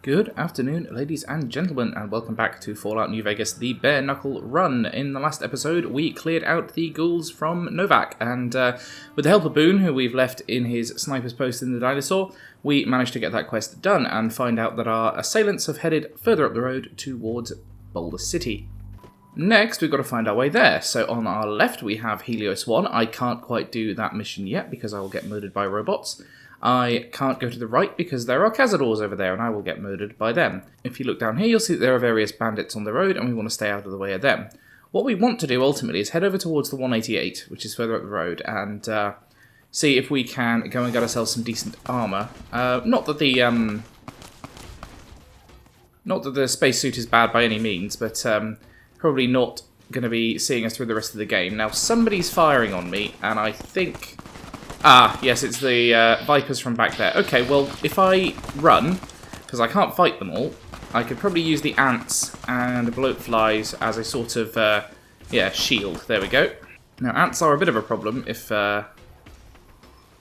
Good afternoon, ladies and gentlemen, and welcome back to Fallout New Vegas, the Bare Knuckle Run. In the last episode, we cleared out the ghouls from Novak, and with the help of Boone, who we've left in his sniper's post in the dinosaur, we managed to get that quest done and find out that our assailants have headed further up the road towards Boulder City. Next, we've got to find our way there. So on our left, we have Helios 1. I can't quite do that mission yet because I will get murdered by robots. I can't go to the right because there are cazadors over there and I will get murdered by them. If you look down here, you'll see that there are various bandits on the road and we want to stay out of the way of them. What we want to do ultimately is head over towards the 188, which is further up the road, and see if we can go and get ourselves some decent armour. Not that the spacesuit is bad by any means, but probably not going to be seeing us through the rest of the game. Now, somebody's firing on me, and I think... Ah, yes, it's the Vipers from back there. Okay, well, if I run, because I can't fight them all, I could probably use the ants and the bloatflies as a sort of, shield. There we go. Now, ants are a bit of a problem if,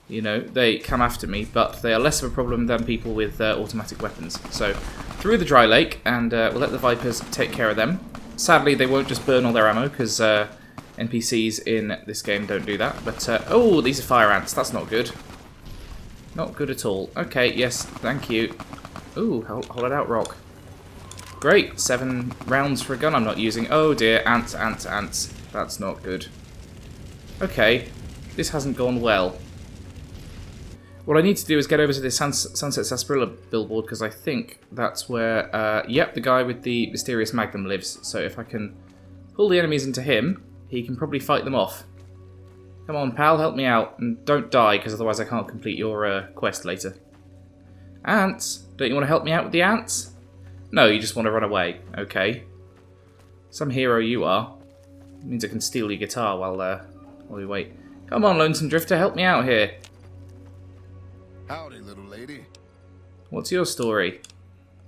they come after me, but they are less of a problem than people with automatic weapons. So, through the dry lake, and we'll let the Vipers take care of them. Sadly, they won't just burn all their ammo, because... NPCs in this game don't do that, but, oh, these are fire ants, that's not good. Not good at all. Okay, yes, thank you. Ooh, hollowed out rock. Great, 7 rounds for a gun I'm not using. Oh dear, ants, ants, ants. That's not good. Okay, this hasn't gone well. What I need to do is get over to this Sunset Sarsaparilla billboard, because I think that's where, yep, the guy with the mysterious magnum lives. So if I can pull the enemies into him... he can probably fight them off. Come on, pal, help me out. And don't die, because otherwise I can't complete your quest later. Ants? Don't you want to help me out with the ants? No, you just want to run away. Okay. Some hero you are. It means I can steal your guitar while we wait. Come on, Lonesome Drifter, help me out here. Howdy, little lady. What's your story?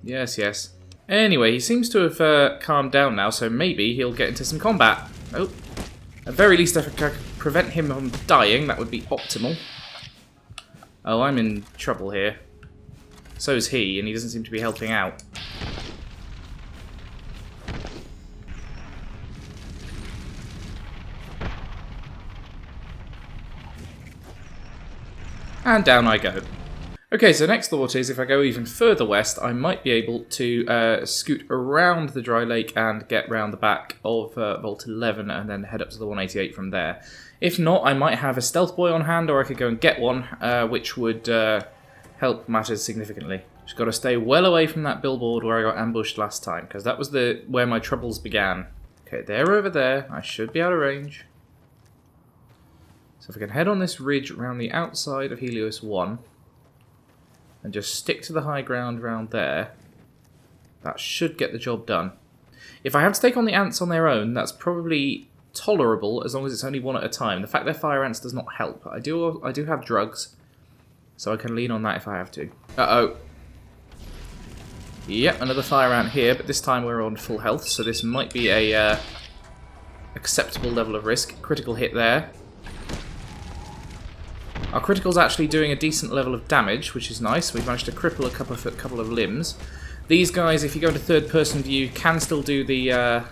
Yes, yes. Anyway, he seems to have calmed down now, so maybe he'll get into some combat. Oh. At very least, if I could prevent him from dying, that would be optimal. Oh, I'm in trouble here. So is he, and he doesn't seem to be helping out. And down I go. Okay, so next thought is, if I go even further west, I might be able to scoot around the dry lake and get round the back of Vault 11 and then head up to the 188 from there. If not, I might have a stealth boy on hand, or I could go and get one, which would help matters significantly. Just got to stay well away from that billboard where I got ambushed last time, because that was where my troubles began. Okay, they're over there. I should be out of range. So if I can head on this ridge around the outside of Helios 1... and just stick to the high ground around there, that should get the job done. If I have to take on the ants on their own, that's probably tolerable as long as it's only one at a time. The fact they're fire ants does not help. I do have drugs, so I can lean on that if I have to. Uh-oh. Yep, another fire ant here, but this time we're on full health, so this might be a acceptable level of risk. Critical hit there. Our critical's actually doing a decent level of damage, which is nice. We've managed to cripple a couple of limbs. These guys, if you go into third-person view, can still do the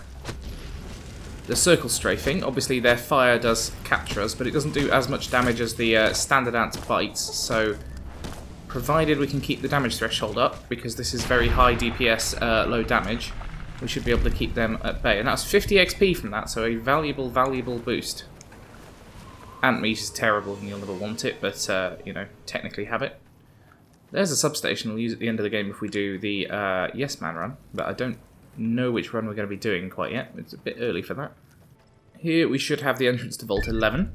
circle strafing. Obviously, their fire does capture us, but it doesn't do as much damage as the standard ant bites. So, provided we can keep the damage threshold up, because this is very high DPS, low damage, we should be able to keep them at bay. And that's 50 XP from that, so a valuable, valuable boost. Ant meat is terrible and you'll never want it, but, technically have it. There's a substation we'll use at the end of the game if we do the Yes Man run, but I don't know which run we're going to be doing quite yet. It's a bit early for that. Here we should have the entrance to Vault 11.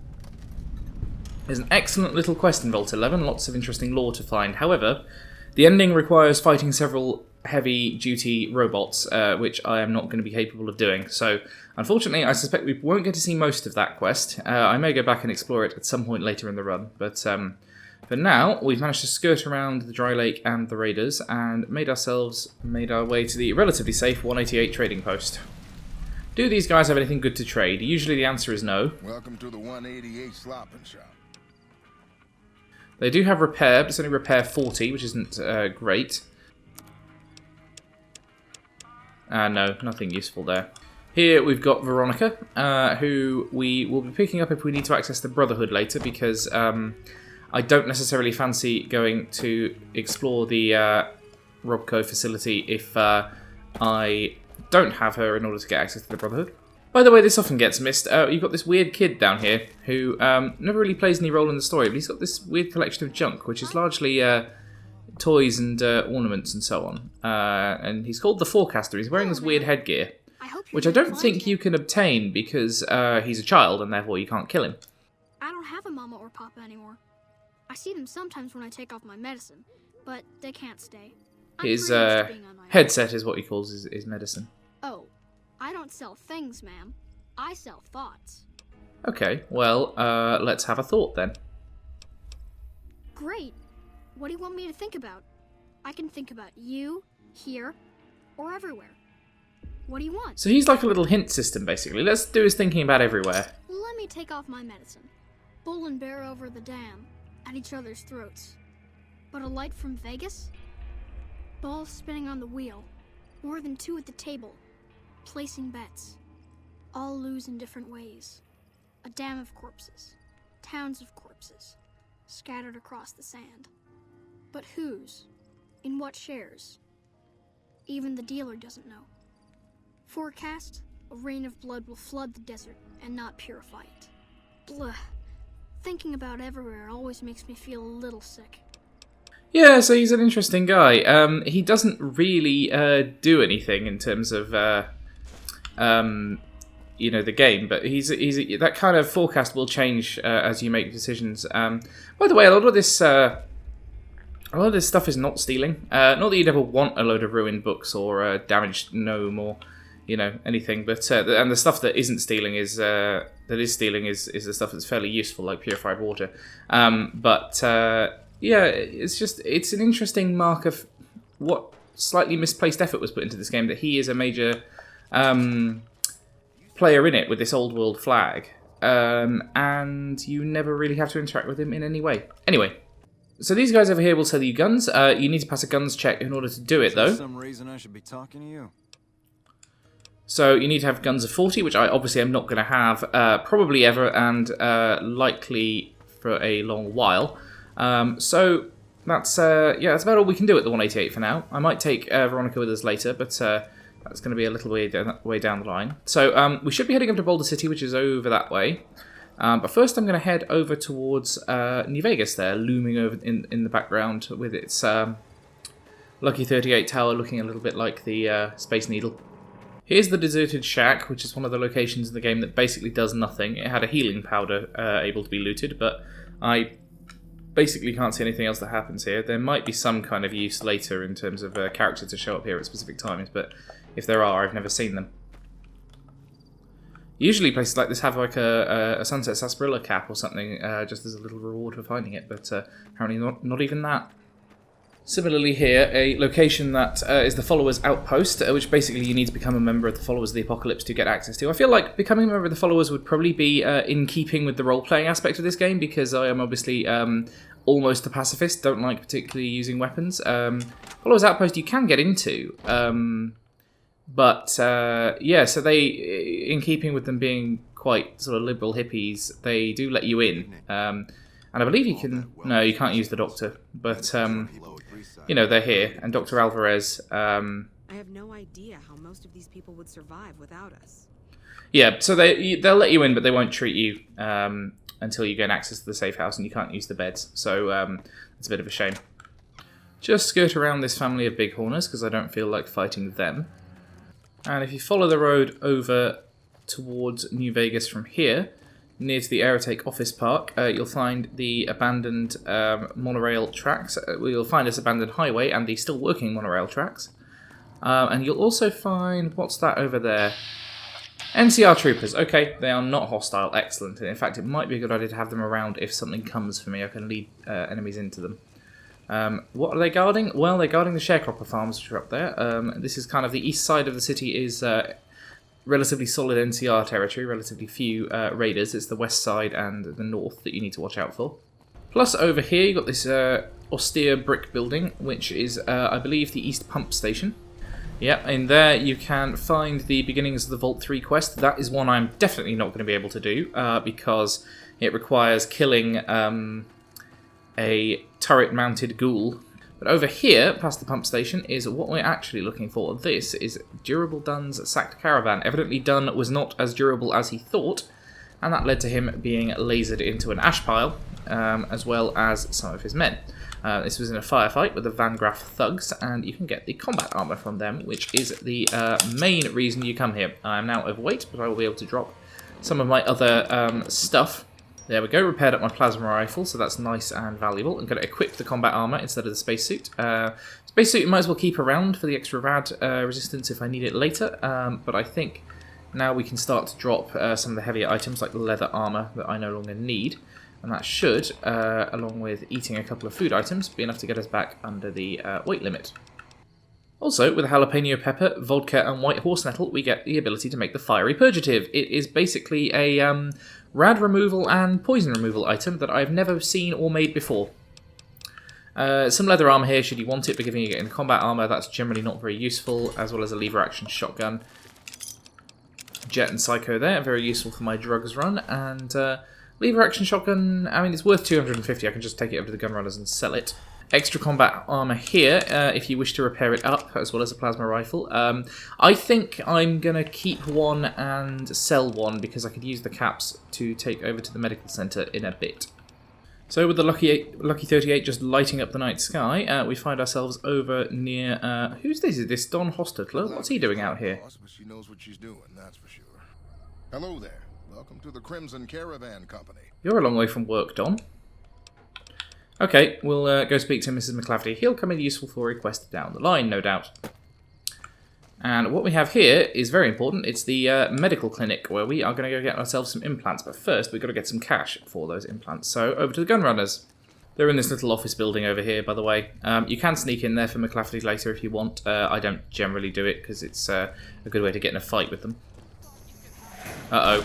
There's an excellent little quest in Vault 11, lots of interesting lore to find. However, the ending requires fighting several heavy-duty robots, which I am not going to be capable of doing. So, unfortunately, I suspect we won't get to see most of that quest. I may go back and explore it at some point later in the run, but for now, we've managed to skirt around the dry lake and the raiders, and made our way to the relatively safe 188 trading post. Do these guys have anything good to trade? Usually the answer is no. Welcome to the 188 slopping shop. They do have repair, but it's only repair 40, which isn't great. No, nothing useful there. Here we've got Veronica, who we will be picking up if we need to access the Brotherhood later, because I don't necessarily fancy going to explore the Robco facility if I don't have her in order to get access to the Brotherhood. By the way, this often gets missed. You've got this weird kid down here who never really plays any role in the story, but he's got this weird collection of junk, which is largely toys and ornaments and so on. And he's called the Forecaster. He's wearing this weird headgear, which I don't think you can obtain because he's a child and therefore you can't kill him. I don't have a mama or papa anymore. I see them sometimes when I take off my medicine, but they can't stay. His headset is what he calls his medicine. Oh, I don't sell things, ma'am. I sell thoughts. Okay, well, let's have a thought then. Great. What do you want me to think about? I can think about you, here, or everywhere. What do you want? So he's like a little hint system, basically. Let's do his thinking about everywhere. Let me take off my medicine. Bull and bear over the dam, at each other's throats. But a light from Vegas? Balls spinning on the wheel. More than 2 at the table. Placing bets. All lose in different ways. A dam of corpses. Towns of corpses. Scattered across the sand. But whose? In what shares? Even the dealer doesn't know. Forecast, a rain of blood will flood the desert and not purify it. Blah. Thinking about everywhere always makes me feel a little sick. Yeah, so he's an interesting guy. He doesn't really do anything in terms of, you know, the game, but he's that kind of forecast will change as you make decisions. By the way, a lot of this stuff is not stealing. Not that you'd ever want a load of ruined books or damaged gnome or, you know, anything. But and the stuff that isn't stealing is the stuff that's fairly useful, like purified water. Yeah, it's an interesting mark of what slightly misplaced effort was put into this game, that he is a major player in it with this old world flag, and you never really have to interact with him in any way. Anyway, so these guys over here will sell you guns. You need to pass a guns check in order to do it, though. For some reason I should be talking to you. So you need to have guns of 40, which I obviously am not going to have, probably ever, and likely for a long while. So that's that's about all we can do at the 188 for now. I might take Veronica with us later, but that's going to be a little way down the line. So we should be heading up to Boulder City, which is over that way. But first I'm going to head over towards New Vegas there, looming over in the background with its Lucky 38 tower looking a little bit like the Space Needle. Here's the deserted shack, which is one of the locations in the game that basically does nothing. It had a healing powder able to be looted, but I basically can't see anything else that happens here. There might be some kind of use later in terms of characters to show up here at specific times, but if there are, I've never seen them. Usually places like this have like a Sunset Sarsaparilla cap or something, just as a little reward for finding it, but apparently not even that. Similarly here, a location that is the Followers Outpost, which basically you need to become a member of the Followers of the Apocalypse to get access to. I feel like becoming a member of the Followers would probably be in keeping with the role-playing aspect of this game, because I am obviously almost a pacifist, don't like particularly using weapons. Followers Outpost you can get into, yeah, so they, in keeping with them being quite sort of liberal hippies, they do let you in. And I believe you can... No, you can't use the Doctor, but... you know, they're here, and Dr. Alvarez... I have no idea how most of these people would survive without us. Yeah, so they'll let you in, but they won't treat you until you gain access to the safe house, and you can't use the beds. So it's a bit of a shame. Just skirt around this family of bighorners, because I don't feel like fighting them. And if you follow the road over towards New Vegas from here, near to the Aerotech Office Park, you'll find the abandoned monorail tracks. You'll find this abandoned highway and the still working monorail tracks. And you'll also find... What's that over there? NCR troopers. Okay, they are not hostile. Excellent. In fact, it might be a good idea to have them around if something comes for me. I can lead enemies into them. What are they guarding? Well, they're guarding the sharecropper farms which are up there. This is kind of the east side of the city is... relatively solid NCR territory, relatively few raiders. It's the west side and the north that you need to watch out for. Plus over here you've got this austere brick building, which is, I believe, the East Pump Station. Yep, in there you can find the beginnings of the Vault 3 quest. That is one I'm definitely not going to be able to do, because it requires killing a turret-mounted ghoul. But over here, past the pump station, is what we're actually looking for. This is Durable Dun's sacked caravan. Evidently Dun was not as durable as he thought, and that led to him being lasered into an ash pile, as well as some of his men. This was in a firefight with the Van Graff thugs, and you can get the combat armor from them, which is the main reason you come here. I am now overweight, but I will be able to drop some of my other stuff. There we go, repaired up my plasma rifle, so that's nice and valuable. I'm going to equip the combat armor instead of the spacesuit. Spacesuit you might as well keep around for the extra rad resistance if I need it later, but I think now we can start to drop some of the heavier items like the leather armor that I no longer need. And that should, along with eating a couple of food items, be enough to get us back under the weight limit. Also, with jalapeno pepper, vodka, and white horse nettle, we get the ability to make the fiery purgative. It is basically a rad removal and poison removal item that I've never seen or made before. Some leather armor here should you want it, but given you get in combat armor, that's generally not very useful, as well as a lever action shotgun. Jet and Psycho there, very useful for my drugs run, and lever action shotgun, I mean, it's worth 250, I can just take it over to the gun runners and sell it. Extra combat armor here, if you wish to repair it up, as well as a plasma rifle. I think I'm going to keep one and sell one, because I could use the caps to take over to the medical centre in a bit. So with the Lucky 38 just lighting up the night sky, we find ourselves over near... who's this? Is this Don Hostetler? What's he doing out here? She knows what she's doing, that's for sure. Hello there. Welcome to the Crimson Caravan Company. You're a long way from work, Don. Okay, we'll go speak to Mrs. McClafferty. He'll come in useful for a request down the line, no doubt. And what we have here is very important. It's the medical clinic, where we are going to go get ourselves some implants. But first, we've got to get some cash for those implants. So, over to the gun runners. They're in this little office building over here, by the way. You can sneak in there for McClafferty later if you want. I don't generally do it, because it's a good way to get in a fight with them. Uh-oh.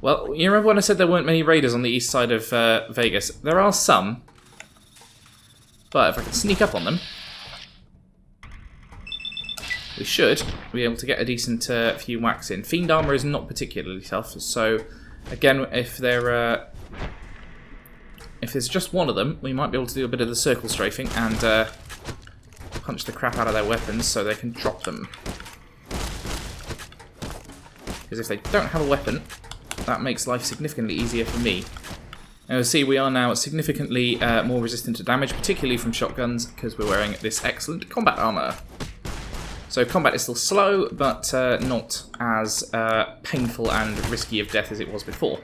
Well, you remember when I said there weren't many raiders on the east side of Vegas? There are some. But if I can sneak up on them, we should be able to get a decent few whacks in. Fiend armor is not particularly tough, so again, if there's just one of them, we might be able to do a bit of the circle strafing and punch the crap out of their weapons so they can drop them. Because if they don't have a weapon, that makes life significantly easier for me. And you'll see we are now significantly more resistant to damage, particularly from shotguns, because we're wearing this excellent combat armor. So combat is still slow, but not as painful and risky of death as it was before.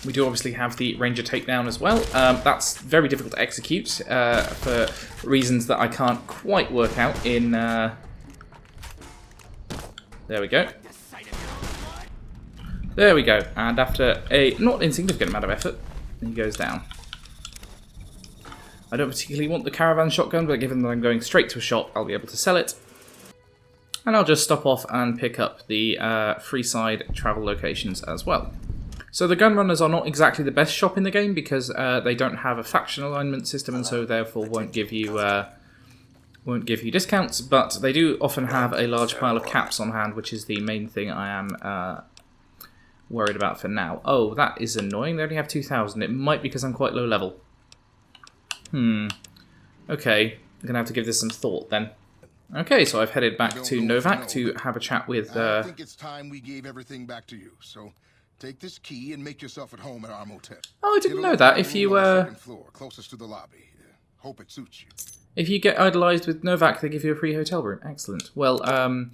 We do obviously have the Ranger takedown as well. That's very difficult to execute for reasons that I can't quite work out in... There we go. There we go. And after a not insignificant amount of effort, he goes down. I don't particularly want the caravan shotgun, but given that I'm going straight to a shop, I'll be able to sell it. And I'll just stop off and pick up the Freeside travel locations as well. So the gun runners are not exactly the best shop in the game, because they don't have a faction alignment system, and so therefore won't give you discounts, but they do often have a large pile of caps on hand, which is the main thing I am worried about for now. Oh, that is annoying. They only have 2,000. It might be because I'm quite low level. Okay, I'm going to have to give this some thought then. Okay, so I've headed back to Novak to have a chat with... I think it's time we gave everything back to you, so take this key and make yourself at home at our motel. Oh, I didn't know that. If you... floor, closest to the lobby. Hope it suits you. If you get idolized with Novak, they give you a free hotel room. Excellent. Well,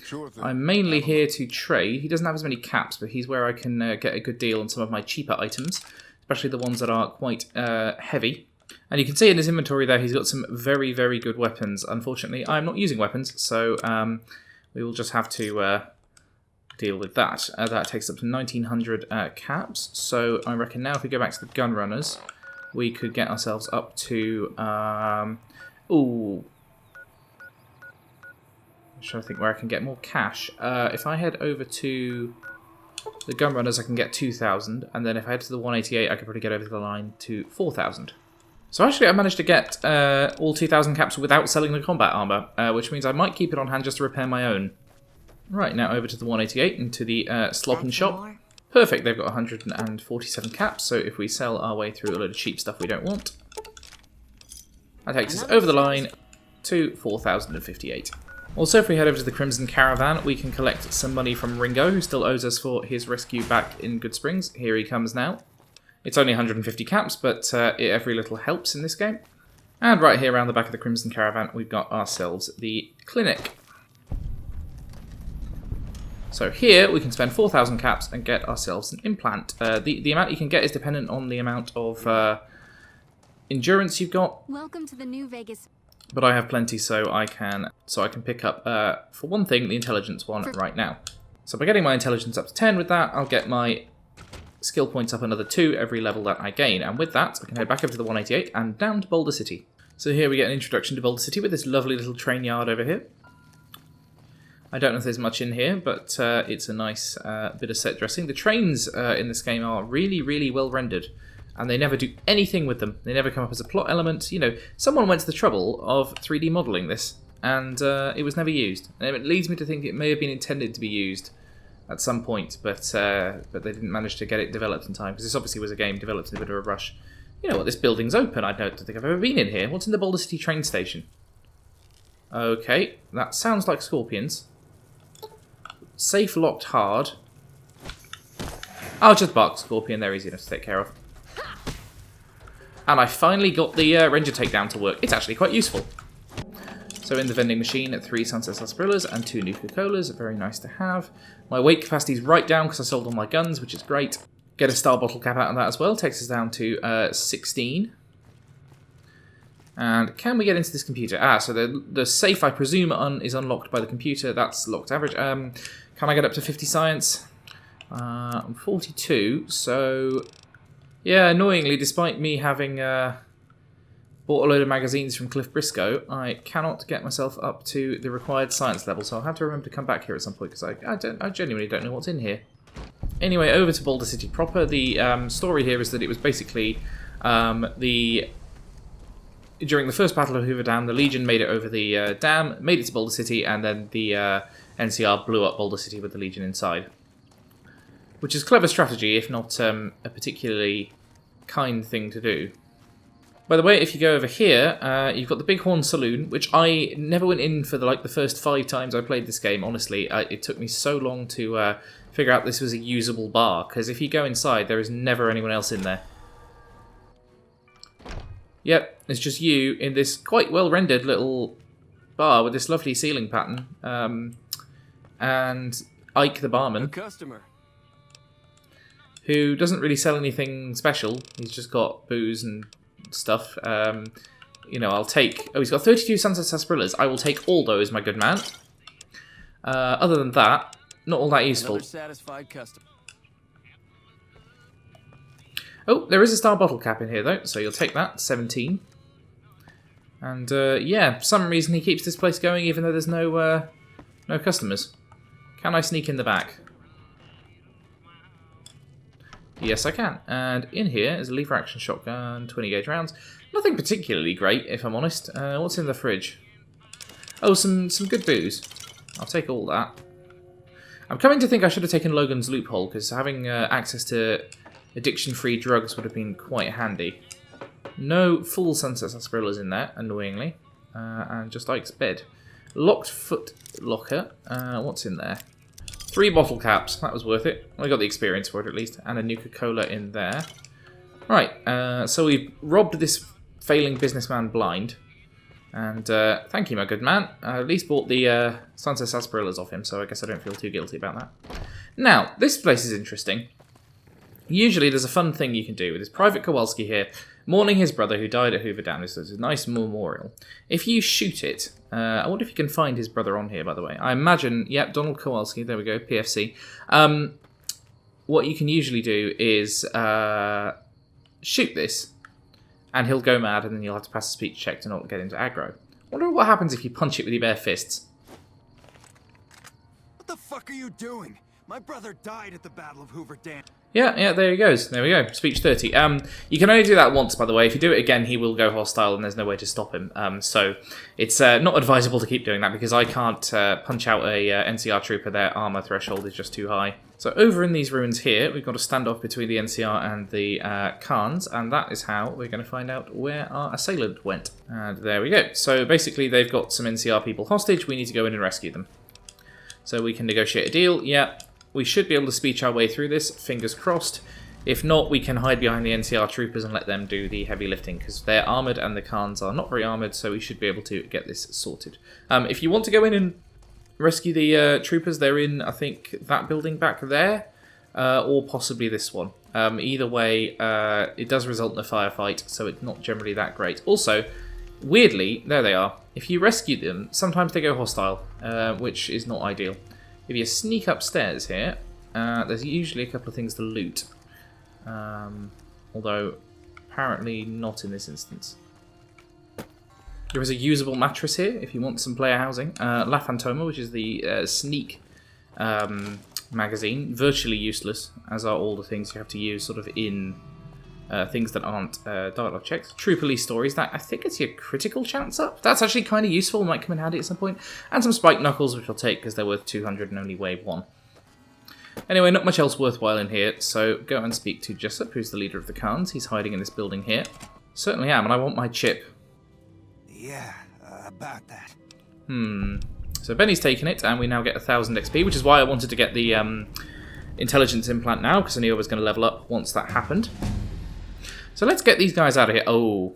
Sure thing. I'm mainly here to trade. He doesn't have as many caps, but he's where I can get a good deal on some of my cheaper items, especially the ones that are quite heavy. And you can see in his inventory there, he's got some very, very good weapons. Unfortunately, I'm not using weapons, so we will just have to deal with that. That takes up to 1,900 caps, so I reckon now if we go back to the gun runners, we could get ourselves up to... Ooh. I'm trying to think where I can get more cash. If I head over to the gun runners, I can get 2,000, and then if I head to the 188, I could probably get over the line to 4,000. So actually I managed to get all 2,000 caps without selling the combat armor, which means I might keep it on hand just to repair my own. Right, now over to the 188 and to the slop and shop. Perfect, they've got 147 caps, so if we sell our way through a load of cheap stuff we don't want, that takes us over the line to 4,058. Also, if we head over to the Crimson Caravan, we can collect some money from Ringo, who still owes us for his rescue back in Good Springs. Here he comes now. It's only 150 caps, but every little helps in this game. And right here around the back of the Crimson Caravan, we've got ourselves the clinic. So here we can spend 4,000 caps and get ourselves an implant. The amount you can get is dependent on the amount of endurance you've got. Welcome to the New Vegas. But I have plenty, so I can pick up, for one thing, the intelligence one right now. So by getting my intelligence up to 10 with that, I'll get my skill points up another 2 every level that I gain. And with that, I can head back over to the 188 and down to Boulder City. So here we get an introduction to Boulder City with this lovely little train yard over here. I don't know if there's much in here, but it's a nice bit of set dressing. The trains in this game are really, really well rendered. And they never do anything with them. They never come up as a plot element. You know, someone went to the trouble of 3D modelling this, and it was never used. And it leads me to think it may have been intended to be used at some point, but they didn't manage to get it developed in time, because this obviously was a game developed in a bit of a rush. You know what, this building's open. I don't think I've ever been in here. What's in the Boulder City train station? Okay, that sounds like scorpions. Safe locked hard. I'll just bark scorpion, they're easy enough to take care of. And I finally got the Ranger takedown to work. It's actually quite useful. So in the vending machine, 3 Sunset Sarsaparillas and 2 Nuka-Colas. Very nice to have. My weight capacity is right down because I sold all my guns, which is great. Get a star bottle cap out of that as well. Takes us down to 16. And can we get into this computer? So the safe, I presume, is unlocked by the computer. That's locked average. Can I get up to 50 science? I'm 42, so... Yeah, annoyingly, despite me having bought a load of magazines from Cliff Briscoe, I cannot get myself up to the required science level, so I'll have to remember to come back here at some point, because I genuinely don't know what's in here. Anyway, over to Boulder City proper. The story here is that it was basically during the first Battle of Hoover Dam, the Legion made it over the dam, made it to Boulder City, and then the NCR blew up Boulder City with the Legion inside. Which is clever strategy, if not a particularly kind thing to do. By the way, if you go over here, you've got the Bighorn Saloon, which I never went in for the first 5 times I played this game, honestly. It took me so long to figure out this was a usable bar, because if you go inside, there is never anyone else in there. Yep, it's just you in this quite well-rendered little bar with this lovely ceiling pattern. And Ike the barman. Customer. Who doesn't really sell anything special. He's just got booze and stuff. You know, I'll take... Oh, he's got 32 Sunset Sarsaparillas. I will take all those, my good man. Other than that, not all that useful. Another satisfied customer. Oh, there is a star bottle cap in here, though, so you'll take that. 17. And, yeah, for some reason he keeps this place going even though there's no customers. Can I sneak in the back? Yes, I can. And in here is a lever action shotgun, 20 gauge rounds. Nothing particularly great, if I'm honest. What's in the fridge? Oh, some good booze. I'll take all that. I'm coming to think I should have taken Logan's loophole, because having access to addiction-free drugs would have been quite handy. No full Sunset Sarsaparillas in there, annoyingly. And just Ike's bed. Locked foot locker. What's in there? 3 bottle caps. That was worth it. I got the experience for it, at least. And a Nuka-Cola in there. Right, so we've robbed this failing businessman blind. And thank you, my good man. I at least bought the Sunset Sarsaparillas off him, so I guess I don't feel too guilty about that. Now, this place is interesting. Usually there's a fun thing you can do with this Private Kowalski here, mourning his brother who died at Hoover Dam. It's a nice memorial. If you shoot it, I wonder if you can find his brother on here, by the way. I imagine, yep, Donald Kowalski, there we go, PFC. What you can usually do is shoot this, and he'll go mad, and then you'll have to pass a speech check to not get into aggro. I wonder what happens if you punch it with your bare fists. What the fuck are you doing? My brother died at the Battle of Hoover Dam. Yeah, there he goes. There we go. Speech 30. You can only do that once, by the way. If you do it again, he will go hostile, and there's no way to stop him. So it's not advisable to keep doing that, because I can't punch out a NCR trooper. Their armor threshold is just too high. So over in these ruins here, we've got a standoff between the NCR and the Khans, and that is how we're going to find out where our assailant went. And there we go. So basically, they've got some NCR people hostage. We need to go in and rescue them. So we can negotiate a deal. Yeah. We should be able to speech our way through this, fingers crossed. If not, we can hide behind the NCR troopers and let them do the heavy lifting, because they're armoured and the Khans are not very armoured, so we should be able to get this sorted. If you want to go in and rescue the troopers, they're in, I think, that building back there, or possibly this one. Either way, it does result in a firefight, so it's not generally that great. Also, weirdly, there they are. If you rescue them, sometimes they go hostile, which is not ideal. If you sneak upstairs here, there's usually a couple of things to loot. Although, apparently not in this instance. There is a usable mattress here, if you want some player housing. La Fantoma, which is the sneak magazine. Virtually useless, as are all the things you have to use sort of in things that aren't dialogue checks. True police stories, that I think it's your critical chance up. That's actually kind of useful, might come in handy at some point. And some spiked knuckles, which I'll take because they're worth 200 and only weigh 1. Anyway, not much else worthwhile in here, so go and speak to Jessup, who's the leader of the Khans. He's hiding in this building here. Certainly am, and I want my chip. Yeah, about that. So Benny's taken it, and we now get 1,000 XP, which is why I wanted to get the intelligence implant now, because I knew I was going to level up once that happened. So let's get these guys out of here. Oh.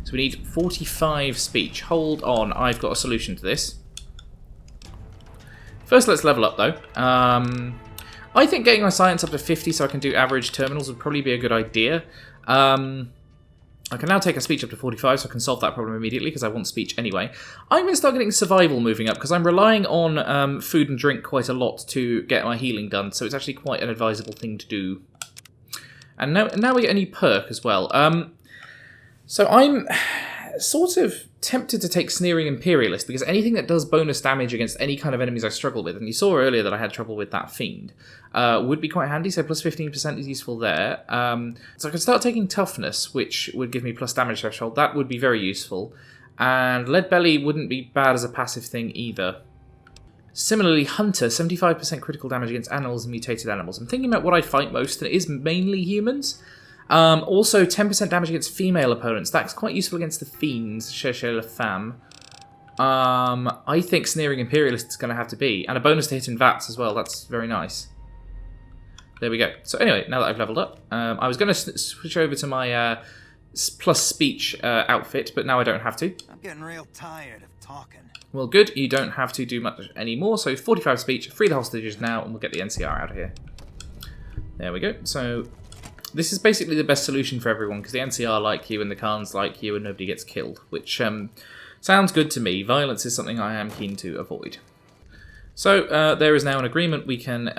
So we need 45 speech. Hold on, I've got a solution to this. First, let's level up, though. I think getting my science up to 50 so I can do average terminals would probably be a good idea. I can now take a speech up to 45, so I can solve that problem immediately, because I want speech anyway. I'm going to start getting survival moving up, because I'm relying on food and drink quite a lot to get my healing done, so it's actually quite an advisable thing to do. And now we get a new perk as well. So I'm sort of tempted to take Sneering Imperialist, because anything that does bonus damage against any kind of enemies I struggle with, and you saw earlier that I had trouble with that Fiend, would be quite handy, so plus 15% is useful there. So I can start taking Toughness, which would give me plus damage threshold. That would be very useful. And Lead Belly wouldn't be bad as a passive thing either. Similarly, Hunter, 75% critical damage against animals and mutated animals. I'm thinking about what I fight most, and it is mainly humans. Also, 10% damage against female opponents. That's quite useful against the Fiends, Cherchez la Femme. I think Sneering Imperialist is going to have to be. And a bonus to hit in VATS as well. That's very nice. There we go. So anyway, now that I've leveled up, I was going to switch over to my plus speech outfit, but now I don't have to. I'm getting real tired of talking. Well, good. You don't have to do much anymore. So 45 speech, free the hostages now, and we'll get the NCR out of here. There we go. So this is basically the best solution for everyone, because the NCR like you and the Khans like you and nobody gets killed, which sounds good to me. Violence is something I am keen to avoid. So there is now an agreement. We can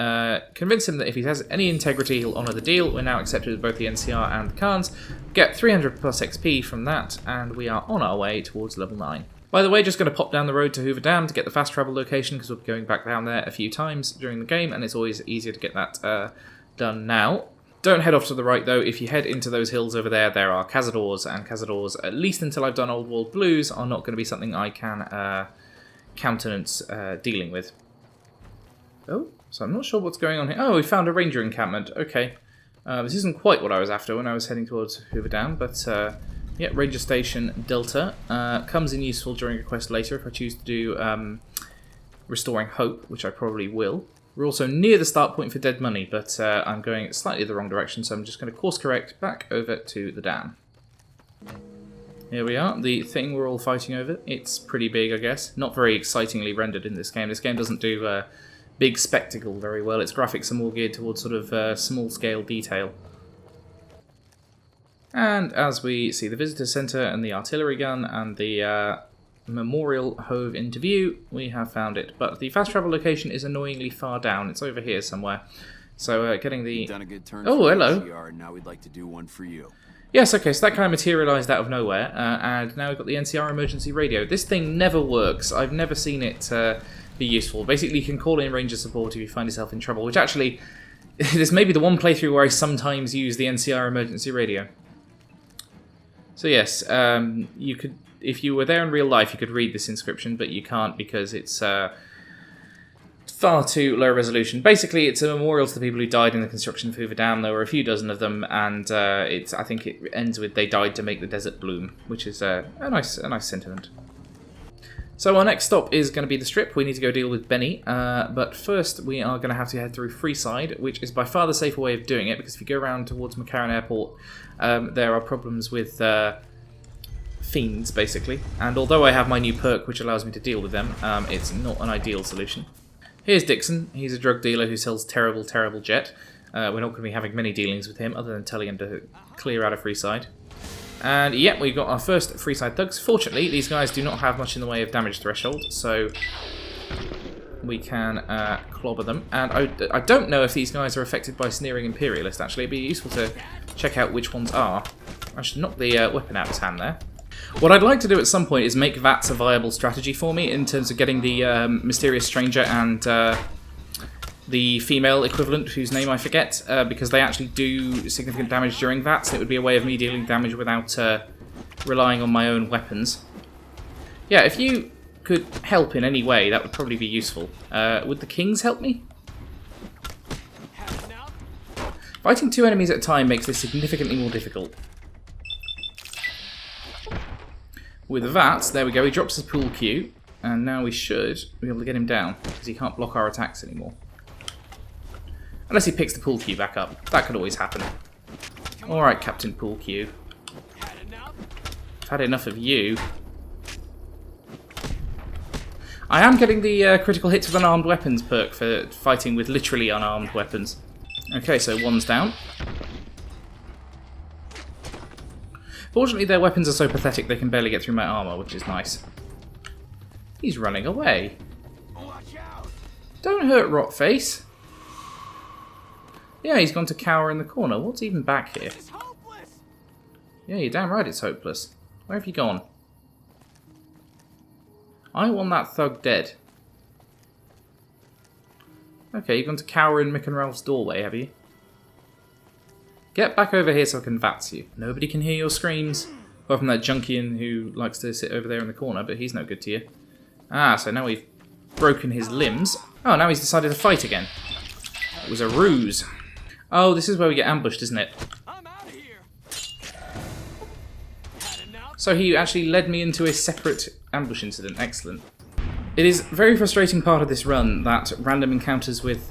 convince him that if he has any integrity, he'll honour the deal. We're now accepted with both the NCR and the Khans. Get 300 plus XP from that, and we are on our way towards level 9. By the way, just going to pop down the road to Hoover Dam to get the fast travel location, because we'll be going back down there a few times during the game, and it's always easier to get that done now. Don't head off to the right, though. If you head into those hills over there, there are Cazadors, and Cazadors, at least until I've done Old World Blues, are not going to be something I can countenance dealing with. Oh, so I'm not sure what's going on here. Oh, we found a ranger encampment. Okay. This isn't quite what I was after when I was heading towards Hoover Dam, but yeah, Ranger Station Delta comes in useful during a quest later if I choose to do Restoring Hope, which I probably will. We're also near the start point for Dead Money, but I'm going slightly the wrong direction, so I'm just going to course correct back over to the dam. Here we are, the thing we're all fighting over. It's pretty big, I guess. Not very excitingly rendered in this game. This game doesn't do big spectacle very well. Its graphics are more geared towards sort of small-scale detail. And as we see the visitor centre and the artillery gun and the memorial hove into view, we have found it. But the fast travel location is annoyingly far down. It's over here somewhere. So getting the... Done a good turn oh, hello. NCR, now we'd like to do one for you. Yes, okay, so that kind of materialised out of nowhere. And now we've got the NCR emergency radio. This thing never works. I've never seen it be useful. Basically, you can call in ranger support if you find yourself in trouble, which actually this may be the one playthrough where I sometimes use the NCR emergency radio. So yes, you could, if you were there in real life, you could read this inscription, but you can't because it's far too low resolution. Basically, it's a memorial to the people who died in the construction of Hoover Dam. There were a few dozen of them, and I think it ends with "They died to make the desert bloom," which is a nice sentiment. So our next stop is going to be the Strip. We need to go deal with Benny, but first we are going to have to head through Freeside, which is by far the safer way of doing it, because if you go around towards McCarran Airport, there are problems with fiends, basically. And although I have my new perk, which allows me to deal with them, it's not an ideal solution. Here's Dixon. He's a drug dealer who sells terrible, terrible jet. We're not going to be having many dealings with him, other than telling him to clear out of Freeside. And yep, we've got our first Freeside thugs. Fortunately, these guys do not have much in the way of damage threshold, so we can clobber them. And I don't know if these guys are affected by Sneering Imperialist, actually. It'd be useful to check out which ones are. I should knock the weapon out of his hand there. What I'd like to do at some point is make VATS a viable strategy for me in terms of getting the Mysterious Stranger and the female equivalent, whose name I forget, because they actually do significant damage during VATS. It would be a way of me dealing damage without relying on my own weapons. Yeah, if you could help in any way, that would probably be useful. Would the Kings help me? Fighting 2 enemies at a time makes this significantly more difficult. With the VATS, there we go, he drops his pool cue, and now we should be able to get him down, because he can't block our attacks anymore. Unless he picks the pool cue back up. That could always happen. Alright, Captain Pool Cue. I've had enough of you. I am getting the critical hits with unarmed weapons perk for fighting with literally unarmed weapons. Okay, so one's down. Fortunately, their weapons are so pathetic they can barely get through my armor, which is nice. He's running away. Don't hurt Rotface. Yeah, he's gone to cower in the corner. What's even back here? Yeah, you're damn right it's hopeless. Where have you gone? I want that thug dead. Okay, you've gone to cower in Mick and Ralph's doorway, have you? Get back over here so I can VATS you. Nobody can hear your screams. Apart from that junkian who likes to sit over there in the corner, but he's no good to you. Ah, so now we've broken his limbs. Oh, now he's decided to fight again. It was a ruse. Oh, this is where we get ambushed, isn't it? I'm out of here. So he actually led me into a separate ambush incident. Excellent. It is a very frustrating part of this run that random encounters with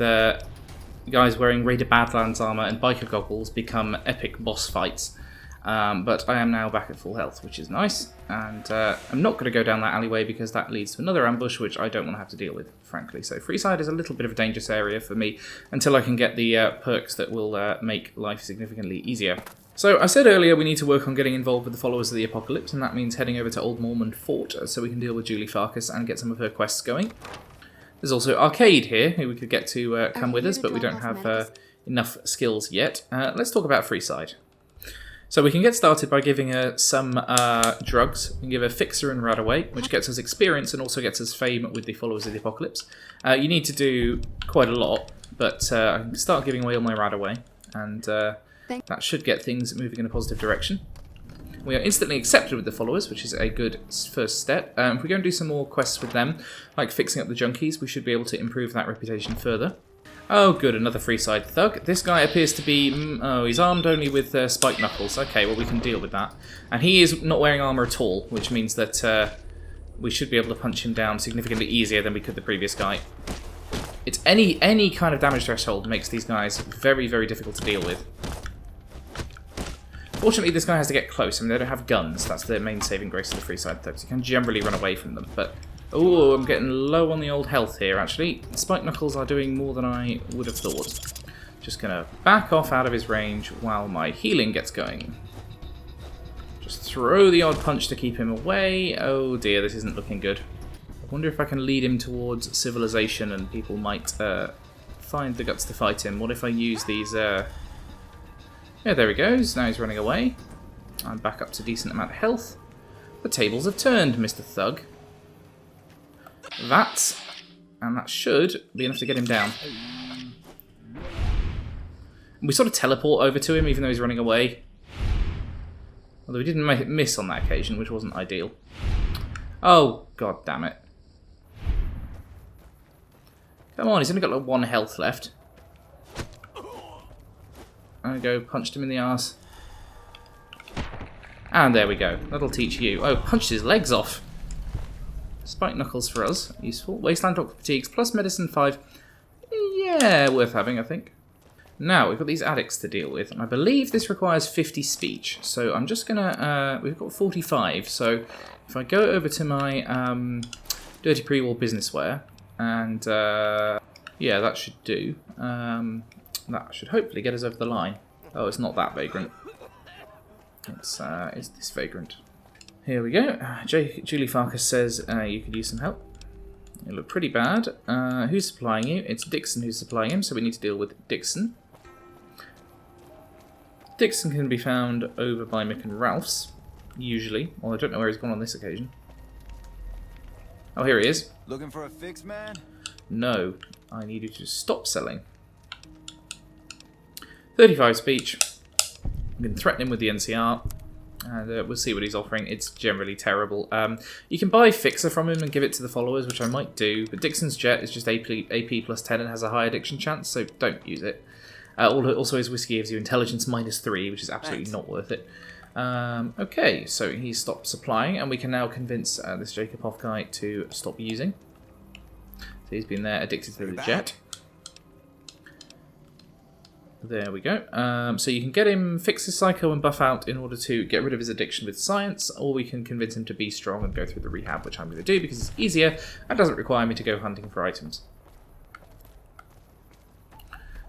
guys wearing Raider Badlands armor and biker goggles become epic boss fights. But I am now back at full health, which is nice. And I'm not going to go down that alleyway because that leads to another ambush, which I don't want to have to deal with, frankly. So Freeside is a little bit of a dangerous area for me until I can get the perks that will make life significantly easier. So I said earlier we need to work on getting involved with the Followers of the Apocalypse, and that means heading over to Old Mormon Fort so we can deal with Julie Farkas and get some of her quests going. There's also Arcade here, who we could get to come with us, but we don't have enough skills yet. Let's talk about Freeside. So we can get started by giving her some drugs. We can give her Fixer and Radaway, which gets us experience and also gets us fame with the Followers of the Apocalypse. You need to do quite a lot, but I can start giving away all my Radaway, and that should get things moving in a positive direction. We are instantly accepted with the Followers, which is a good first step. If we go and do some more quests with them, like fixing up the junkies, we should be able to improve that reputation further. Oh good, another Freeside thug. This guy appears to be... oh, he's armed only with spiked knuckles. Okay, well we can deal with that. And he is not wearing armour at all, which means that we should be able to punch him down significantly easier than we could the previous guy. It's any kind of damage threshold makes these guys very, very difficult to deal with. Fortunately, this guy has to get close. I mean, they don't have guns. That's the main saving grace of the Freeside thugs. You can generally run away from them, but... oh, I'm getting low on the old health here, actually. Spike Knuckles are doing more than I would have thought. Just gonna back off out of his range while my healing gets going. Just throw the odd punch to keep him away. Oh dear, this isn't looking good. I wonder if I can lead him towards civilization and people might find the guts to fight him. What if I use these... yeah, there he goes. Now he's running away. I'm back up to a decent amount of health. The tables have turned, Mr. Thug. And that should be enough to get him down. We sort of teleport over to him even though he's running away. Although we didn't miss on that occasion, which wasn't ideal. Oh, god damn it. Come on, he's only got like 1 health left. There we go, punched him in the arse. And there we go. That'll teach you. Oh, punched his legs off. Spike Knuckles for us. Useful. Wasteland Doctor Fatigues plus Medicine 5. Yeah, worth having, I think. Now, we've got these addicts to deal with. And I believe this requires 50 speech. So I'm just going to... we've got 45. So if I go over to my Dirty Pre-War Businessware. And yeah, that should do. That should hopefully get us over the line. Oh, it's not that vagrant. It's this vagrant. Here we go. Julie Farkas says you could use some help. You look pretty bad. Who's supplying you? It's Dixon who's supplying him, so we need to deal with Dixon. Dixon can be found over by Mick and Ralph's, usually. Well, I don't know where he's gone on this occasion. Oh, here he is. Looking for a fix, man? No, I need you to stop selling. 35 speech. I'm going to threaten him with the NCR. And we'll see what he's offering. It's generally terrible. You can buy Fixer from him and give it to the followers, which I might do. But Dixon's Jet is just AP plus 10 and has a high addiction chance, so don't use it. Also, his whiskey gives you intelligence -3, which is absolutely not worth it. Okay, so he's stopped supplying, and we can now convince this Jacob Hoff guy to stop using. So he's been there, addicted to the Jet. There we go. So you can get him, fix his psycho and buff out in order to get rid of his addiction with science, or we can convince him to be strong and go through the rehab, which I'm going to do because it's easier and doesn't require me to go hunting for items.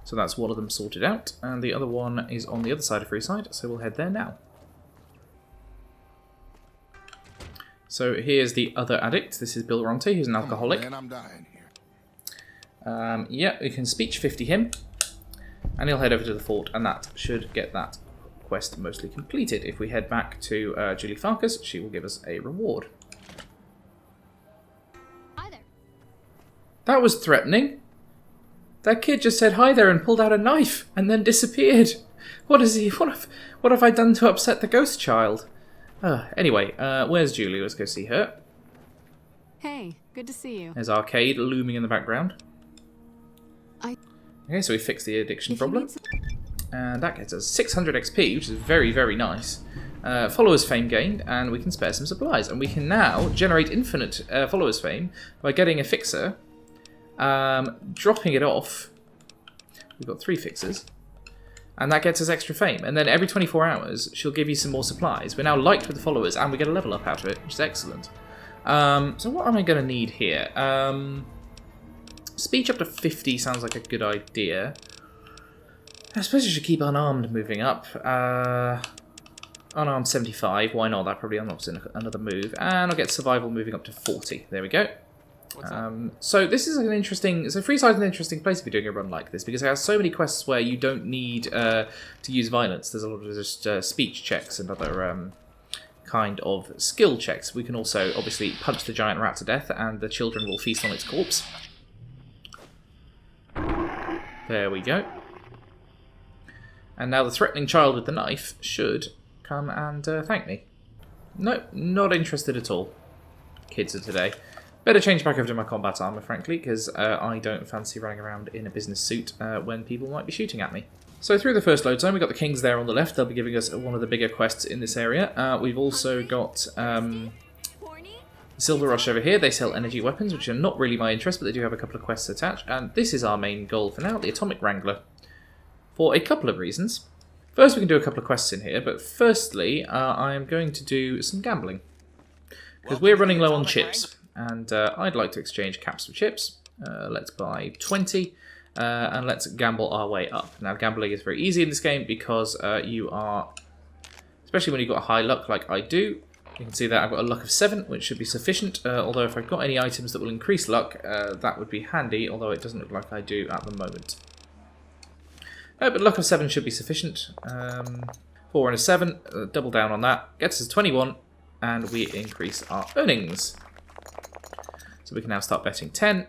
So that's one of them sorted out, and the other one is on the other side of Freeside, so we'll head there now. So here's the other addict. This is Bill Ronte, who's an alcoholic. Man, I'm dying here. Yeah, we can speech 50 him. And he'll head over to the fort, and that should get that quest mostly completed. If we head back to Julie Farkas, she will give us a reward. Hi there. That was threatening. That kid just said hi there and pulled out a knife, and then disappeared. What is he? What have I done to upset the ghost child? Anyway, where's Julie? Let's go see her. Hey, good to see you. There's Arcade looming in the background. Okay, so we fixed the addiction problem. And that gets us 600 XP, which is very, very nice. Followers fame gained, and we can spare some supplies. And we can now generate infinite followers fame by getting a fixer, dropping it off. We've got 3 fixers. And that gets us extra fame. And then every 24 hours, she'll give you some more supplies. We're now liked with the followers, and we get a level up out of it, which is excellent. So what am I going to need here? Speech up to 50 sounds like a good idea. I suppose I should keep unarmed moving up. Unarmed 75, why not? That probably unlocks another move. And I'll get survival moving up to 40. There we go. So this is an interesting... So Freeside's an interesting place if you're doing a run like this, because it has so many quests where you don't need to use violence. There's a lot of just speech checks and other kind of skill checks. We can also obviously punch the giant rat to death, and the children will feast on its corpse. There we go. And now the threatening child with the knife should come and thank me. No, not interested at all. Kids of today. Better change back over to my combat armor, frankly, because I don't fancy running around in a business suit when people might be shooting at me. So through the first load zone, we've got the kings there on the left. They'll be giving us one of the bigger quests in this area. We've also got Silver Rush over here. They sell energy weapons, which are not really my interest, but they do have a couple of quests attached. And this is our main goal for now, the Atomic Wrangler, for a couple of reasons. First, we can do a couple of quests in here, but firstly, I am going to do some gambling. Because we're running low on chips, and I'd like to exchange caps for chips. Let's buy 20, and let's gamble our way up. Now, gambling is very easy in this game because you are, especially when you've got a high luck like I do. You can see that I've got a luck of 7, which should be sufficient, although if I've got any items that will increase luck, that would be handy, although it doesn't look like I do at the moment. But luck of 7 should be sufficient. 4 and a 7, double down on that, gets us 21, and we increase our earnings. So we can now start betting 10,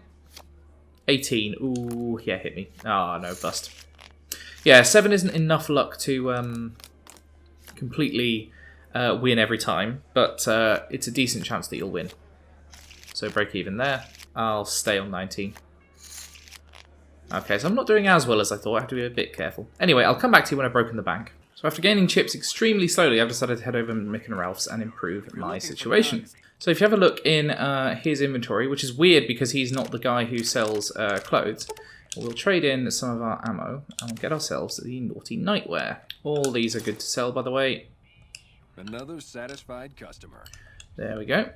18, ooh, yeah, hit me. Ah, no, bust. Yeah, 7 isn't enough luck to completely win every time, but it's a decent chance that you'll win. So break even there. I'll stay on 19. Okay, so I'm not doing as well as I thought. I have to be a bit careful. Anyway, I'll come back to you when I've broken the bank. So after gaining chips extremely slowly, I've decided to head over to Mick and Ralph's and improve my situation. So if you have a look in his inventory, which is weird because he's not the guy who sells clothes, we'll trade in some of our ammo and we'll get ourselves the naughty nightwear. All these are good to sell, by the way. Another satisfied customer. There we go.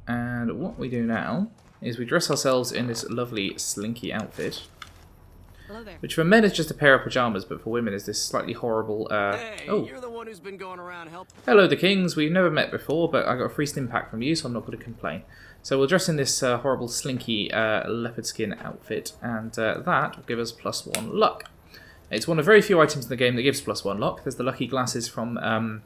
And what we do now is we dress ourselves in this lovely slinky outfit. Hello there. Which for men is just a pair of pajamas, but for women is this slightly horrible... Hey, oh. you're the one who's been going around helping. Hello, the Kings. We've never met before, but I got a free stim pack from you, so I'm not going to complain. So we'll dress in this horrible slinky leopard skin outfit, and that will give us +1 luck. It's one of very few items in the game that gives +1 luck. There's the lucky glasses from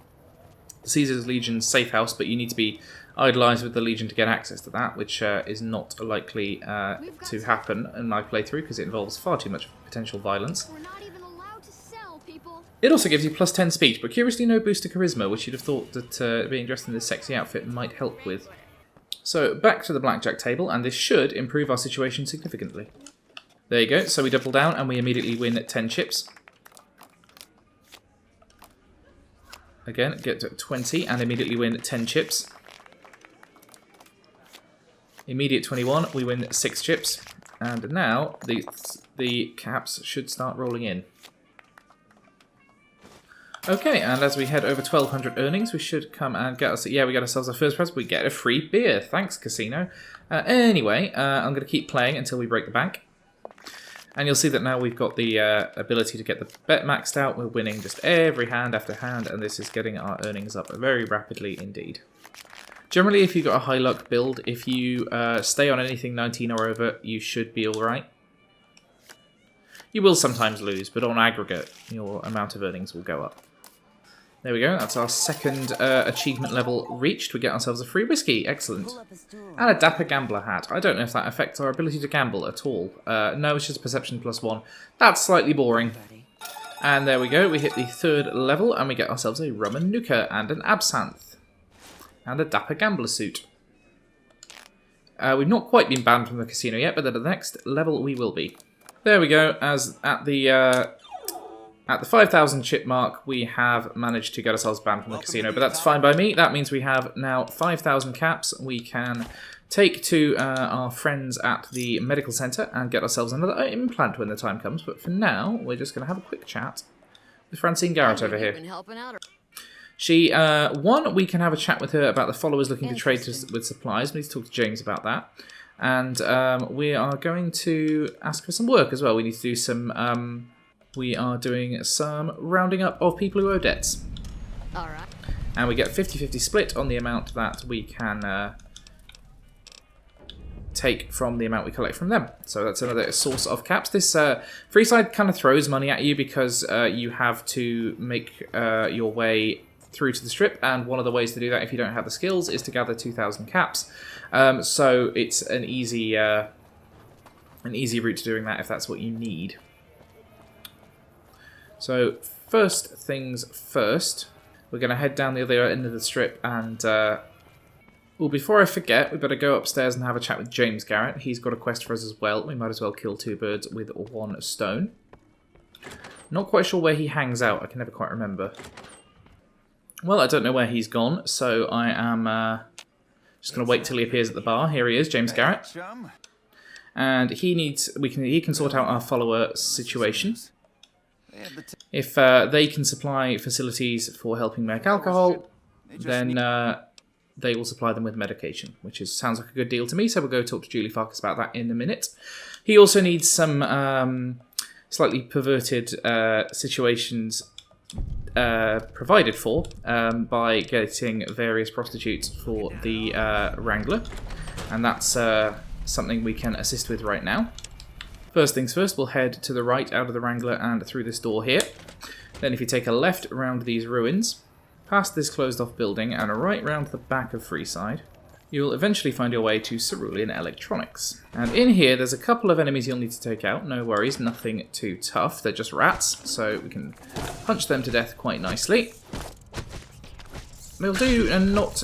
Caesar's Legion's safe house, but you need to be idolised with the Legion to get access to that, which is not likely to happen in my playthrough because it involves far too much potential violence. We're not even allowed to sell, people. It also gives you +10 speech, but curiously no boost to charisma, which you'd have thought that being dressed in this sexy outfit might help with. So back to the blackjack table, and this should improve our situation significantly. There you go, so we double down and we immediately win 10 chips. Again, get to 20 and immediately win 10 chips. Immediate 21, we win 6 chips. And now the caps should start rolling in. Okay, and as we head over 1,200 earnings, we should come and get us... Yeah, we got ourselves our first prize. We get a free beer. Thanks, casino. Anyway, I'm going to keep playing until we break the bank. And you'll see that now we've got the ability to get the bet maxed out. We're winning just every hand after hand, and this is getting our earnings up very rapidly indeed. Generally, if you've got a high luck build, if you stay on anything 19 or over, you should be alright. You will sometimes lose, but on aggregate, your amount of earnings will go up. There we go, that's our second achievement level reached. We get ourselves a free whiskey, excellent. And a dapper gambler hat. I don't know if that affects our ability to gamble at all. No, it's just perception +1. That's slightly boring. And there we go, we hit the 3rd level, and we get ourselves a rum and nuka and an absinthe. And a dapper gambler suit. We've not quite been banned from the casino yet, but at the next level we will be. There we go, as at the 5,000 chip mark, we have managed to get ourselves banned from the casino, but that's fine by me. That means we have now 5,000 caps. We can take to our friends at the medical centre and get ourselves another implant when the time comes. But for now, we're just going to have a quick chat with Francine Garrett over here. She, we can have a chat with her about the followers looking to trade with supplies. We need to talk to James about that. And we are going to ask for some work as well. We need to do some... we are doing some rounding up of people who owe debts. Alright. And we get 50-50 split on the amount that we can take from the amount we collect from them. So that's another source of caps. This Freeside kind of throws money at you because you have to make your way through to the strip, and one of the ways to do that if you don't have the skills is to gather 2,000 caps. So it's an easy route to doing that if that's what you need. So first things first, we're going to head down the other end of the strip and, well, before I forget, we better go upstairs and have a chat with James Garrett. He's got a quest for us as well. We might as well kill 2 birds with 1 stone. Not quite sure where he hangs out. I can never quite remember. Well, I don't know where he's gone, so I am just going to wait till he appears at the bar. Here he is, James Garrett. And he can sort out our follower situation. If they can supply facilities for helping make alcohol, then they will supply them with medication, which sounds like a good deal to me, so we'll go talk to Julie Farkas about that in a minute. He also needs some slightly perverted situations provided for by getting various prostitutes for the Wrangler, and that's something we can assist with right now. First things first, we'll head to the right out of the Wrangler and through this door here. Then if you take a left around these ruins, past this closed off building and right round to the back of Freeside, you'll eventually find your way to Cerulean Electronics. And in here, there's a couple of enemies you'll need to take out. No worries, nothing too tough. They're just rats, so we can punch them to death quite nicely. They'll do a not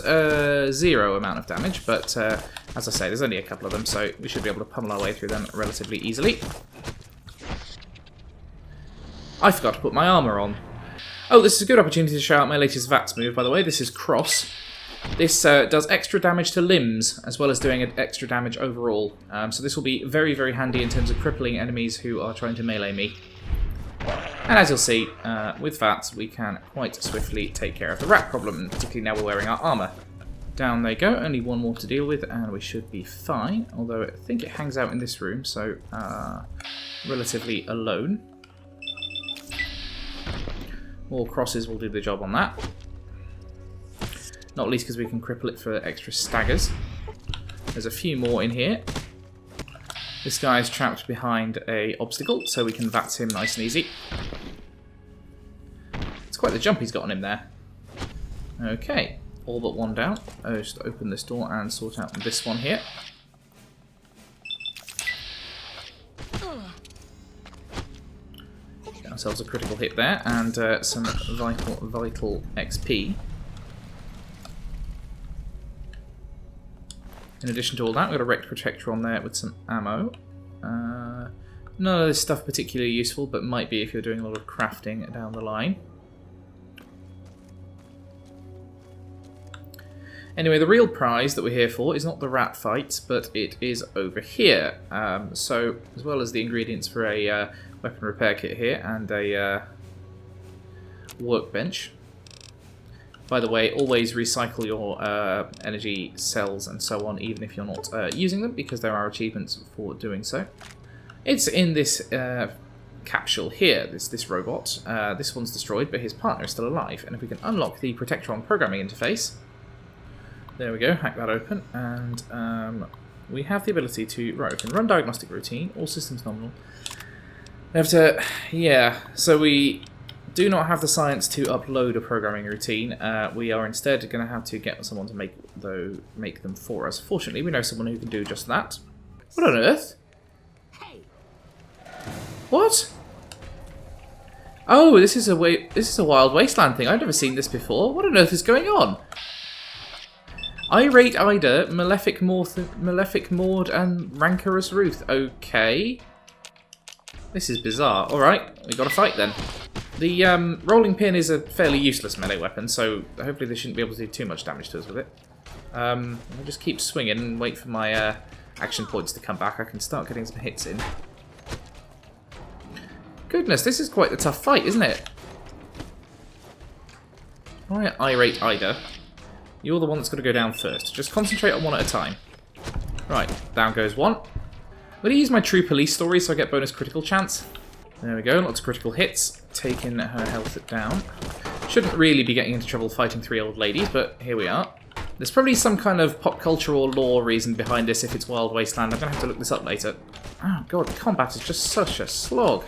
zero amount of damage, but as I say, there's only a couple of them, so we should be able to pummel our way through them relatively easily. I forgot to put my armour on. Oh, this is a good opportunity to show out my latest VATS move, by the way. This is Cross. This does extra damage to limbs, as well as doing extra damage overall. So this will be very, very handy in terms of crippling enemies who are trying to melee me. And as you'll see, with VATS, we can quite swiftly take care of the rat problem, particularly now we're wearing our armour. Down they go, only one more to deal with, and we should be fine. Although I think it hangs out in this room, so relatively alone. More crosses will do the job on that. Not least because we can cripple it for extra staggers. There's a few more in here. This guy is trapped behind a obstacle, so we can VATS him nice and easy. It's quite the jump he's got on him there. Okay, all but one down. I'll just open this door and sort out this one here. Get ourselves a critical hit there, and some vital XP. In addition to all that, we've got a Wrecked Protector on there with some ammo. None of this stuff particularly useful, but might be if you're doing a lot of crafting down the line. Anyway, the real prize that we're here for is not the rat fight, but it is over here. So, as well as the ingredients for a weapon repair kit here and a workbench. By the way, always recycle your energy cells and so on, even if you're not using them, because there are achievements for doing so. It's in this capsule here, this robot. This one's destroyed, but his partner is still alive. And if we can unlock the Protectron programming interface, there we go, hack that open, and we have the ability to, right, we can run diagnostic routine, all systems nominal. We have to, yeah, so we do not have the science to upload a programming routine. We are instead going to have to get someone to make them for us. Fortunately, we know someone who can do just that. What on earth? What? Oh, this is a Wild Wasteland thing. I've never seen this before. What on earth is going on? Irate Ida, Malefic Maud, and Rancorous Ruth. Okay. This is bizarre. Alright, we got to fight then. The rolling pin is a fairly useless melee weapon, so hopefully they shouldn't be able to do too much damage to us with it. I'll just keep swinging and wait for my action points to come back. I can start getting some hits in. Goodness, this is quite the tough fight, isn't it? Alright, Irate Ida. You're the one that's going to go down first. Just concentrate on one at a time. Right, down goes one. I'm going to use my True Police story so I get bonus critical chance. There we go, lots of critical hits. Taking her health down. Shouldn't really be getting into trouble fighting 3 old ladies, but here we are. There's probably some kind of pop culture or lore reason behind this if it's Wild Wasteland. I'm going to have to look this up later. Oh god, the combat is just such a slog.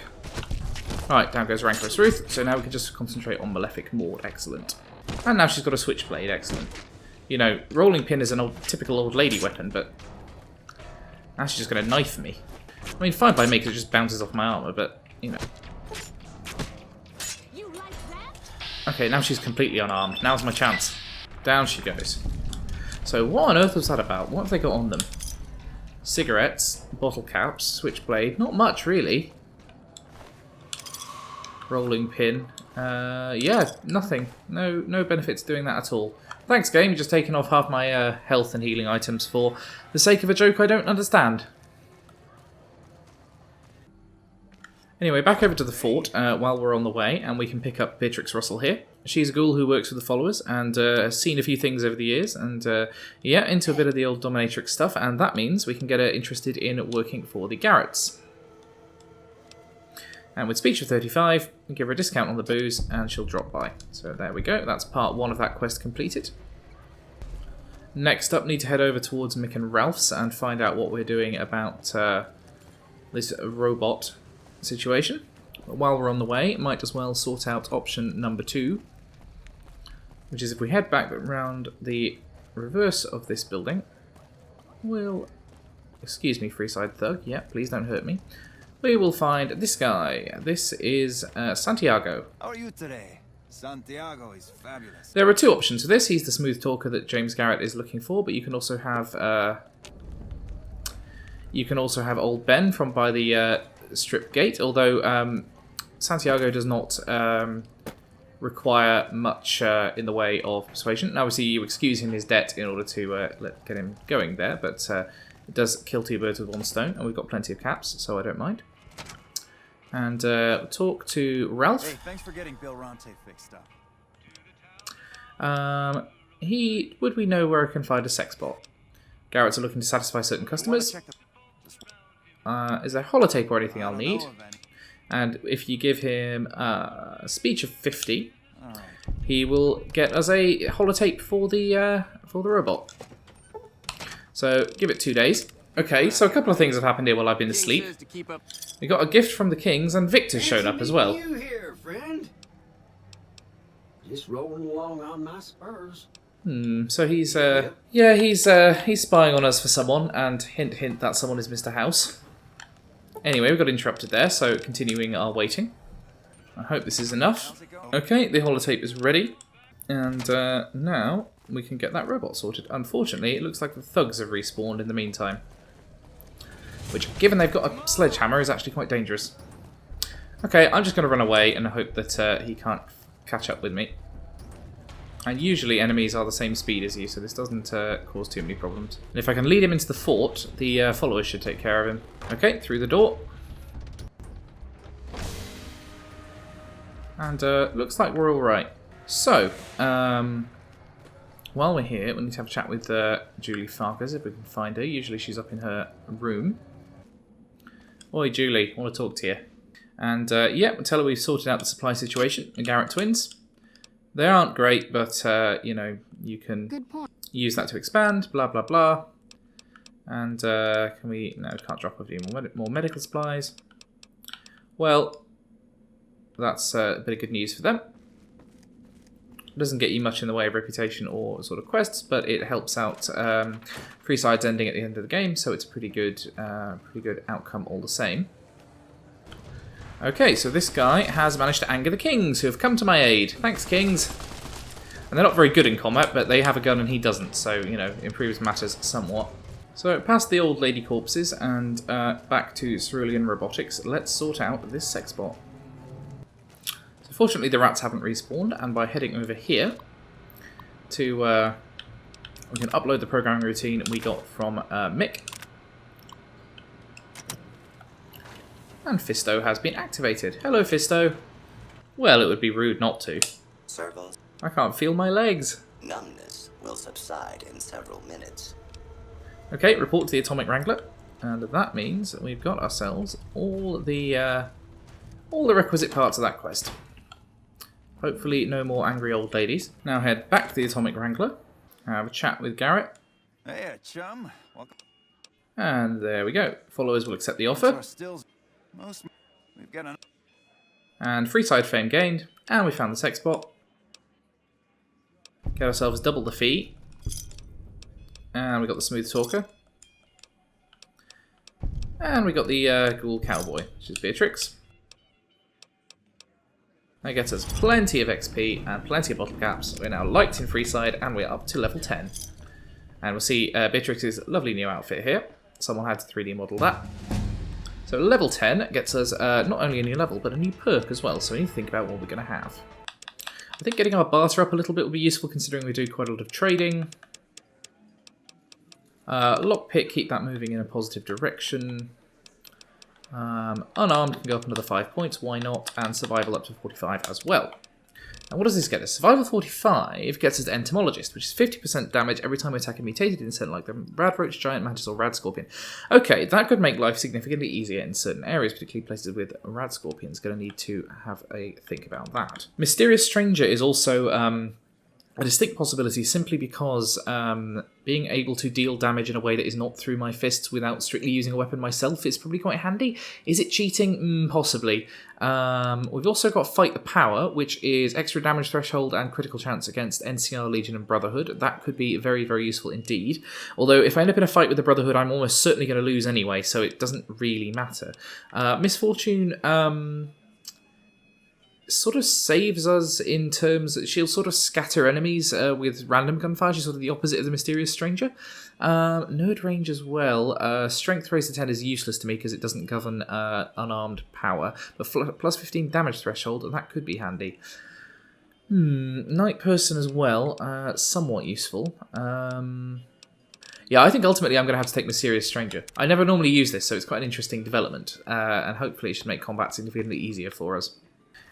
Right, down goes Rancorous Ruth, so now we can just concentrate on Malefic Maud. Excellent. And now she's got a switchblade. Excellent. You know, rolling pin is an typical old lady weapon, but now she's just going to knife me. I mean, fine by me because it just bounces off my armour, but, you know. Okay, now she's completely unarmed. Now's my chance. Down she goes. So what on earth was that about? What have they got on them? Cigarettes, bottle caps, switchblade. Not much, really. Rolling pin. Yeah, nothing. No benefits doing that at all. Thanks, game. You've just taken off half my health and healing items for the sake of a joke I don't understand. Anyway, back over to the fort while we're on the way, and we can pick up Beatrix Russell here. She's a ghoul who works with the followers and has seen a few things over the years, and yeah, into a bit of the old dominatrix stuff, and that means we can get her interested in working for the Garretts. And with speech of 35, we give her a discount on the booze, and she'll drop by. So there we go, that's part 1 of that quest completed. Next up, need to head over towards Mick and Ralph's and find out what we're doing about this robot situation. But while we're on the way, might as well sort out option number 2, which is if we head back round the reverse of this building, we'll... Excuse me, Freeside Thug. Yeah, please don't hurt me. We will find this guy. This is Santiago. How are you today? Santiago is fabulous. There are two options for this. He's the smooth talker that James Garrett is looking for, but you can also have old Ben from by the strip gate. Although Santiago does not require much in the way of persuasion. Now, obviously, you excuse him his debt in order to get him going there, but it does kill two birds with one stone, and we've got plenty of caps, so I don't mind. And talk to Ralph. Hey, thanks for getting Bill Ronte fixed up. Would we know where I can find a sex bot? Garrett's are looking to satisfy certain customers. Is there holotape or anything I'll need? And if you give him a speech of 50, he will get us a holotape for the robot. So give it 2 days. Okay, so a couple of things have happened here while I've been asleep. We got a gift from the Kings, and Victor's showed up as well. You here, friend? Just rolling along on my spurs. So he's he's spying on us for someone, and hint hint that someone is Mr. House. Anyway, we got interrupted there, so continuing our waiting. I hope this is enough. Okay, the holotape is ready, and now we can get that robot sorted. Unfortunately, it looks like the thugs have respawned in the meantime, which, given they've got a sledgehammer, is actually quite dangerous. Okay, I'm just going to run away and hope that he can't catch up with me. And usually enemies are the same speed as you, so this doesn't cause too many problems. And if I can lead him into the fort, the followers should take care of him. Okay, through the door. And looks like we're all right. So, while we're here, we need to have a chat with Julie Farkas, if we can find her. Usually she's up in her room. Oi, Julie, I want to talk to you. And, yeah, we'll tell her we've sorted out the supply situation, the Garrett twins. They aren't great, but, you know, you can use that to expand, blah, blah, blah. And, can we... No, can't drop a few more medical supplies. Well, that's a bit of good news for them. It doesn't get you much in the way of reputation or sort of quests, but it helps out Freeside's ending at the end of the game, so it's a pretty good outcome all the same. Okay, so this guy has managed to anger the Kings, who have come to my aid. Thanks, Kings. And they're not very good in combat, but they have a gun and he doesn't, so, you know, improves matters somewhat. So, past the old lady corpses and back to Cerulean Robotics, let's sort out this sex bot. So, fortunately, the rats haven't respawned, and by heading over here to... we can upload the programming routine we got from Mick. And Fisto has been activated. Hello, Fisto. Well, it would be rude not to. Servos. I can't feel my legs. Numbness will subside in several minutes. Okay, report to the Atomic Wrangler. And that means that we've got ourselves all the requisite parts of that quest. Hopefully no more angry old ladies. Now head back to the Atomic Wrangler. Have a chat with Garrett. Hey, chum. Welcome. And there we go. Followers will accept the offer. We've got And Freeside fame gained. And we found the sex bot. Get ourselves double the fee. And we got the smooth talker. And we got the ghoul cowboy, which is Beatrix. That gets us plenty of XP and plenty of bottle caps. We're now liked in Freeside and we're up to level 10. And we'll see Beatrix's lovely new outfit here. Someone had to 3D model that. So level 10 gets us not only a new level, but a new perk as well, so we need to think about what we're going to have. I think getting our barter up a little bit will be useful, considering we do quite a lot of trading. Lockpick, keep that moving in a positive direction. Unarmed can go up another 5 points, why not? And survival up to 45 as well. And what does this get us? Survival 45 gets us to Entomologist, which is 50% damage every time we attack a mutated insect like the Radroach, Giant Mantis, or Rad Scorpion. Okay, that could make life significantly easier in certain areas, particularly places with Rad Scorpions. Going to need to have a think about that. Mysterious Stranger is also a distinct possibility simply because being able to deal damage in a way that is not through my fists without strictly using a weapon myself is probably quite handy. Is it cheating? Possibly. We've also got Fight the Power, which is extra damage threshold and critical chance against NCR, Legion and Brotherhood. That could be very, very useful indeed. Although if I end up in a fight with the Brotherhood, I'm almost certainly going to lose anyway, so it doesn't really matter. Misfortune... sort of saves us in terms that she'll sort of scatter enemies with random gunfire. She's sort of the opposite of the Mysterious Stranger. Nerd range as well. Strength raised to 10 is useless to me because it doesn't govern unarmed power. But plus 15 damage threshold, that could be handy. Night Person as well. Somewhat useful. Yeah, I think ultimately I'm going to have to take Mysterious Stranger. I never normally use this, so it's quite an interesting development. And hopefully it should make combat significantly easier for us.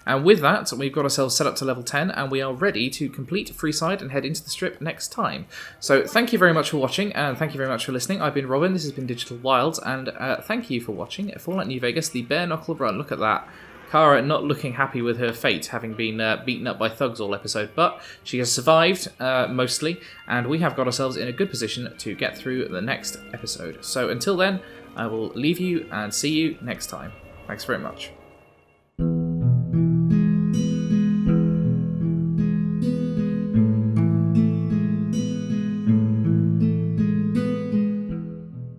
And with that, we've got ourselves set up to level 10, and we are ready to complete Freeside and head into the strip next time. So thank you very much for watching, and thank you very much for listening. I've been Robin, this has been Digital Wilds, and thank you for watching Fallout New Vegas, the Bare Knuckle Run. Look at that. Kara not looking happy with her fate, having been beaten up by thugs all episode, but she has survived, mostly, and we have got ourselves in a good position to get through the next episode. So until then, I will leave you and see you next time. Thanks very much.